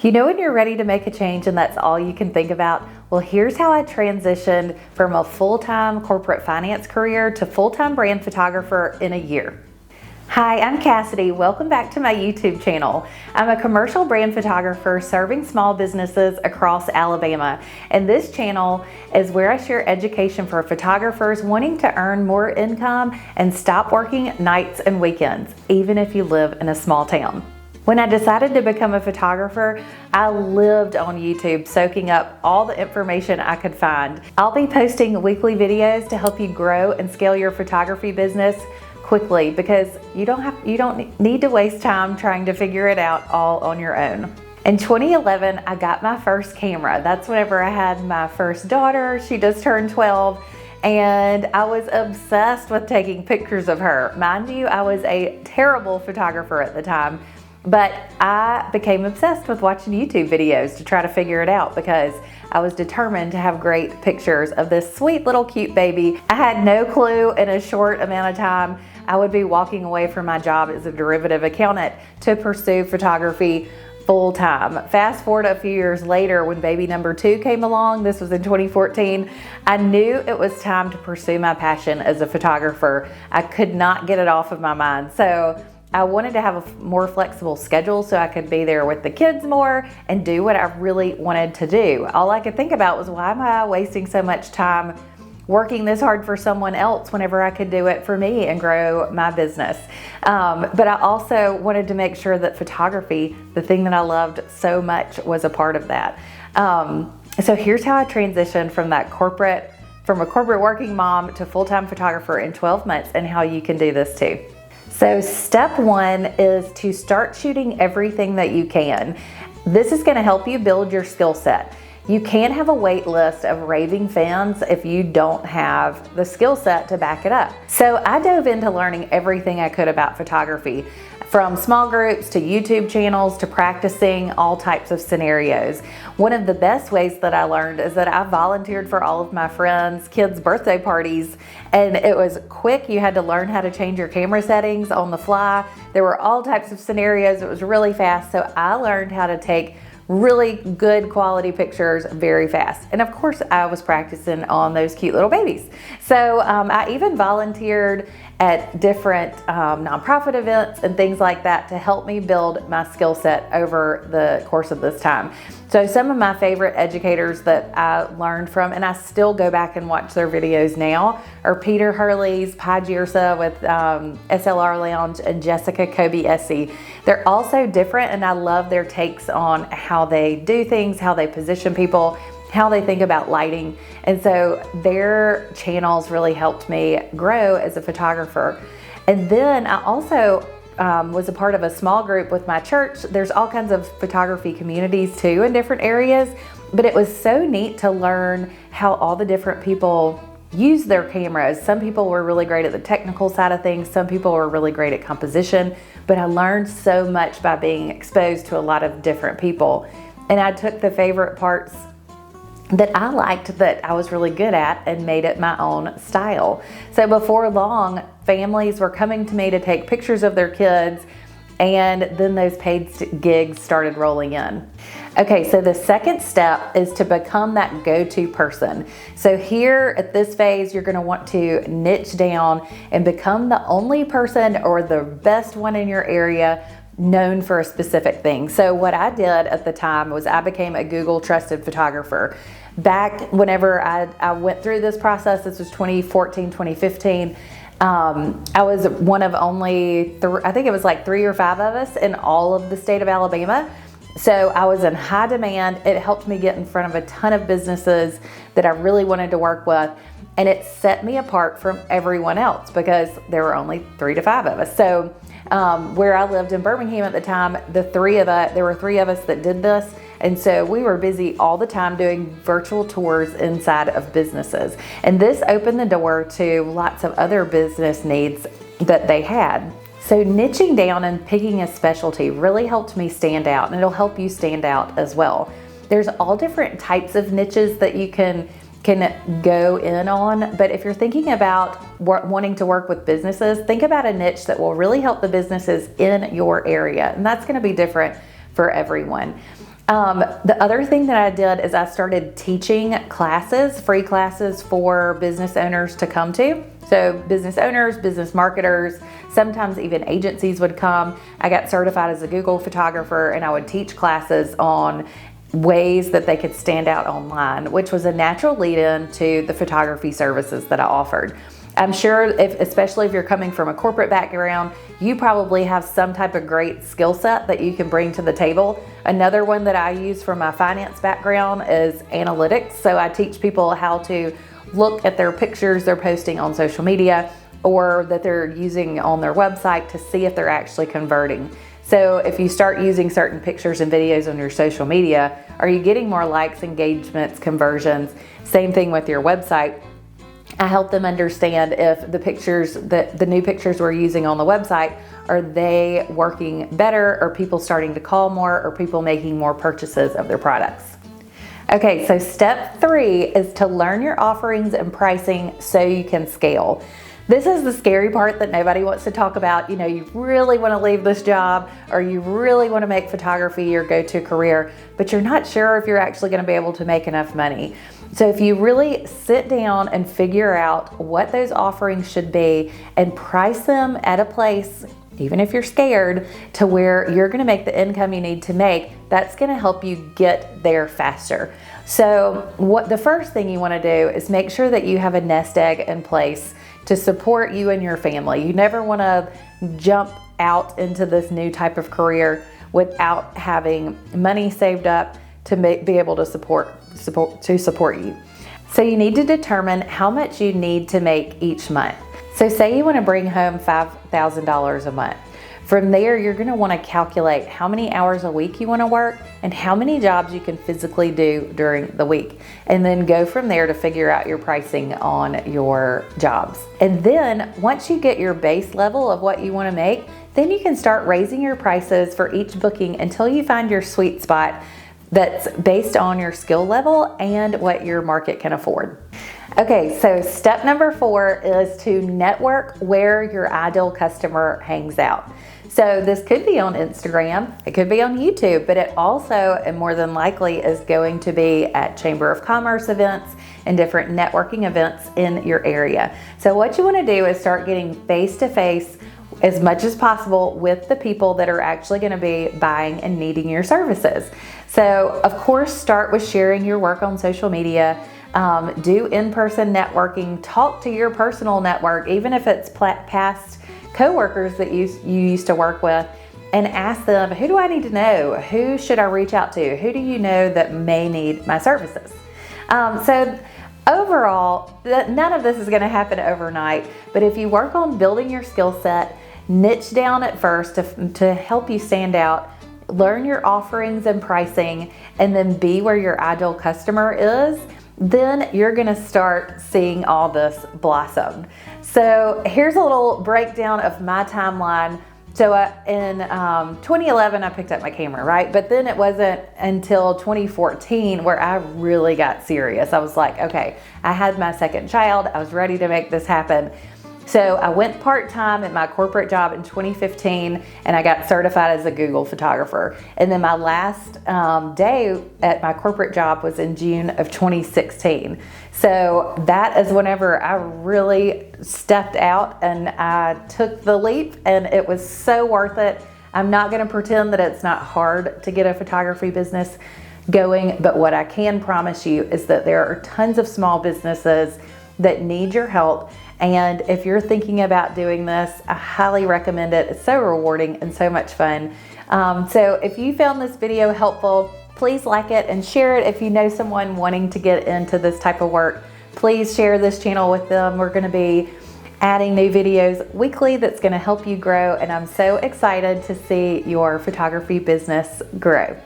You know when you're ready to make a change and that's all you can think about? Well, here's how I transitioned from a full-time corporate finance career to full-time brand photographer in a year. Hi, I'm Kassady. Welcome back to my YouTube channel. I'm a commercial brand photographer serving small businesses across Alabama. And this channel is where I share education for photographers wanting to earn more income and stop working nights and weekends, even if you live in a small town. When I decided to become a photographer, I lived on YouTube soaking up all the information I could find. I'll be posting weekly videos to help you grow and scale your photography business quickly because you don't need to waste time trying to figure it out all on your own. In 2011, I got my first camera. That's whenever I had my first daughter. She just turned 12. And I was obsessed with taking pictures of her. Mind you, I was a terrible photographer at the time. But I became obsessed with watching YouTube videos to try to figure it out because I was determined to have great pictures of this sweet little cute baby. I had no clue in a short amount of time I would be walking away from my job as a derivative accountant to pursue photography full time. Fast forward a few years later when baby number 2 came along, this was in 2014, I knew it was time to pursue my passion as a photographer. I could not get it off of my mind. So I wanted to have a more flexible schedule so I could be there with the kids more and do what I really wanted to do. All I could think about was, why am I wasting so much time working this hard for someone else whenever I could do it for me and grow my business? But I also wanted to make sure that photography, the thing that I loved so much, was a part of that. So here's how I transitioned from a corporate working mom to full-time photographer in 12 months and how you can do this too. So step 1 is to start shooting everything that you can. This is going to help you build your skill set. You can't have a wait list of raving fans if you don't have the skill set to back it up. So I dove into learning everything I could about photography, from small groups to YouTube channels to practicing all types of scenarios. One of the best ways that I learned is that I volunteered for all of my friends' kids' birthday parties, and it was quick. You had to learn how to change your camera settings on the fly. There were all types of scenarios. It was really fast, so I learned how to take really good quality pictures very fast. And of course, I was practicing on those cute little babies. So I even volunteered at different nonprofit events and things like that to help me build my skill set over the course of this time. So some of my favorite educators that I learned from, and I still go back and watch their videos now, are Peter Hurley's Pi Girsa with SLR Lounge and Jessica Kobe-Essie. They're all so different, and I love their takes on how they do things, how they position people, how they think about lighting. And so their channels really helped me grow as a photographer. And then I also was a part of a small group with my church. There's all kinds of photography communities too in different areas, but it was so neat to learn how all the different people use their cameras. Some people were really great at the technical side of things. Some people were really great at composition, but I learned so much by being exposed to a lot of different people. And I took the favorite parts that I liked, that I was really good at, and made it my own style. So before long, families were coming to me to take pictures of their kids, and then those paid gigs started rolling in. Okay, so the second step is to become that go-to person. So here at this phase, you're gonna want to niche down and become the only person or the best one in your area known for a specific thing. So what I did at the time was I became a Google trusted photographer. Back whenever I went through this process, this was 2014, 2015, I was one of only, I think it was like 3 or 5 of us in all of the state of Alabama. So I was in high demand. It helped me get in front of a ton of businesses that I really wanted to work with. And it set me apart from everyone else because there were only 3 to 5 of us. So where I lived in Birmingham at the time, there were 3 of us that did this. And so we were busy all the time doing virtual tours inside of businesses. And this opened the door to lots of other business needs that they had. So niching down and picking a specialty really helped me stand out, and it'll help you stand out as well. There's all different types of niches that you can go in on, but if you're thinking about wanting to work with businesses, think about a niche that will really help the businesses in your area, and that's going to be different for everyone. The other thing that I did is I started teaching classes, free classes for business owners to come to. So business owners, business marketers, sometimes even agencies would come. I got certified as a Google photographer, and I would teach classes on ways that they could stand out online, which was a natural lead-in to the photography services that I offered. I'm sure especially if you're coming from a corporate background, you probably have some type of great skill set that you can bring to the table. Another one that I use from my finance background is analytics. So I teach people how to look at their pictures they're posting on social media or that they're using on their website to see if they're actually converting. So if you start using certain pictures and videos on your social media, are you getting more likes, engagements, conversions? Same thing with your website. I help them understand if the new pictures we're using on the website, are they working better? Are people starting to call more? Or people making more purchases of their products? Okay, so step 3 is to learn your offerings and pricing so you can scale. This is the scary part that nobody wants to talk about. You know, you really want to leave this job or you really want to make photography your go-to career, but you're not sure if you're actually going to be able to make enough money. So if you really sit down and figure out what those offerings should be and price them at a place, even if you're scared, to where you're going to make the income you need to make, that's going to help you get there faster. So the first thing you want to do is make sure that you have a nest egg in place to support you and your family. You never want to jump out into this new type of career without having money saved up to be able to support you. So you need to determine how much you need to make each month. So say you want to bring home $5,000 a month. From there, you're going to want to calculate how many hours a week you want to work and how many jobs you can physically do during the week. And then go from there to figure out your pricing on your jobs. And then once you get your base level of what you want to make, then you can start raising your prices for each booking until you find your sweet spot that's based on your skill level and what your market can afford. Okay, so step number 4 is to network where your ideal customer hangs out. So this could be on Instagram, it could be on YouTube, but it also, and more than likely, is going to be at Chamber of Commerce events and different networking events in your area. So what you want to do is start getting face-to-face as much as possible with the people that are actually going to be buying and needing your services. So of course, start with sharing your work on social media. Do in-person networking, talk to your personal network, even if it's past coworkers that you used to work with, and ask them, who do I need to know? Who should I reach out to? Who do you know that may need my services? So overall, none of this is going to happen overnight, but if you work on building your skill set, niche down at first to help you stand out, learn your offerings and pricing, and then be where your ideal customer is, then you're going to start seeing all this blossom. So here's a little breakdown of my timeline. So in 2011, I picked up my camera, right? But then it wasn't until 2014 where I really got serious. I was like, okay, I had my second child. I was ready to make this happen. So I went part-time at my corporate job in 2015, and I got certified as a Google photographer. And then my last day at my corporate job was in June of 2016. So that is whenever I really stepped out and I took the leap, and it was so worth it. I'm not going to pretend that it's not hard to get a photography business going, but what I can promise you is that there are tons of small businesses that need your help. And if you're thinking about doing this, I highly recommend it. It's so rewarding and so much fun. So if you found this video helpful, please like it and share it. If you know someone wanting to get into this type of work, please share this channel with them. We're going to be adding new videos weekly that's going to help you grow, and I'm so excited to see your photography business grow.